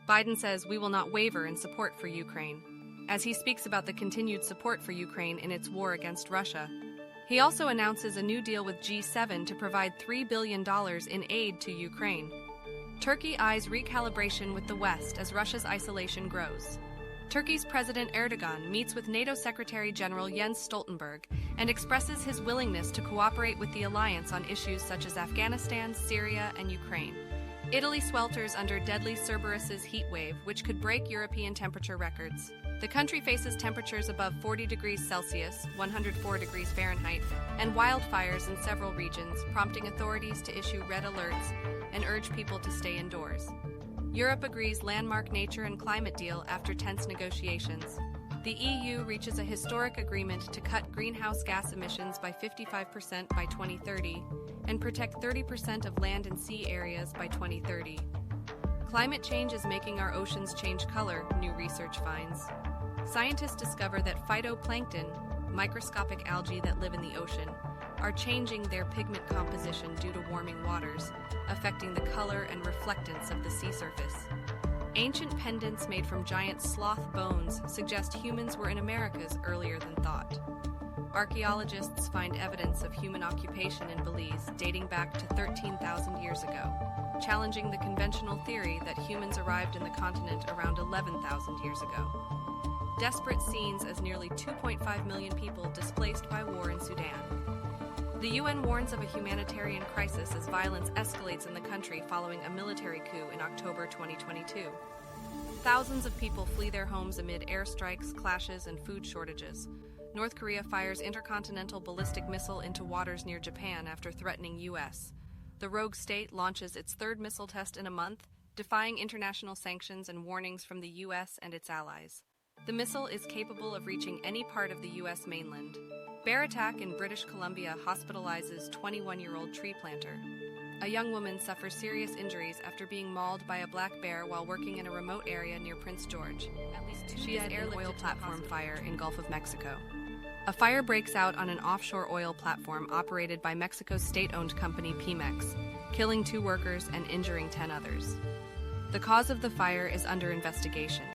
Biden says we will not waver in support for Ukraine, as he speaks about the continued support for Ukraine in its war against Russia. He also announces a new deal with G7 to provide $3 billion in aid to Ukraine. Turkey eyes recalibration with the West as Russia's isolation grows. Turkey's President Erdogan meets with NATO Secretary General Jens Stoltenberg and expresses his willingness to cooperate with the alliance on issues such as Afghanistan, Syria, and Ukraine. Italy swelters under deadly Cerberus's heat wave, which could break European temperature records. The country faces temperatures above 40 degrees Celsius, 104 degrees Fahrenheit, and wildfires in several regions, prompting authorities to issue red alerts and urge people to stay indoors. Europe agrees landmark nature and climate deal after tense negotiations. The EU reaches a historic agreement to cut greenhouse gas emissions by 55% by 2030 and protect 30% of land and sea areas by 2030. Climate change is making our oceans change color, new research finds. Scientists discover that phytoplankton, microscopic algae that live in the ocean, are changing their pigment composition due to warming waters, affecting the color and reflectance of the sea surface. Ancient pendants made from giant sloth bones suggest humans were in Americas earlier than thought. Archaeologists find evidence of human occupation in Belize dating back to 13,000 years ago, challenging the conventional theory that humans arrived in the continent around 11,000 years ago. Desperate scenes as nearly 2.5 million people displaced by war in Sudan. The UN warns of a humanitarian crisis as violence escalates in the country following a military coup in October 2022. Thousands of people flee their homes amid airstrikes, clashes, and food shortages. North Korea fires intercontinental ballistic missile into waters near Japan after threatening U.S. The rogue state launches its third missile test in a month, defying international sanctions and warnings from the U.S. and its allies. The missile is capable of reaching any part of the U.S. mainland. Bear attack in British Columbia hospitalizes 21-year-old tree planter. A young woman suffers serious injuries after being mauled by a black bear while working in a remote area near Prince George. At least she is airlifted oil platform fire in Gulf of Mexico. A fire breaks out on an offshore oil platform operated by Mexico's state-owned company Pemex, killing 2 workers and injuring 10 others. The cause of the fire is under investigation.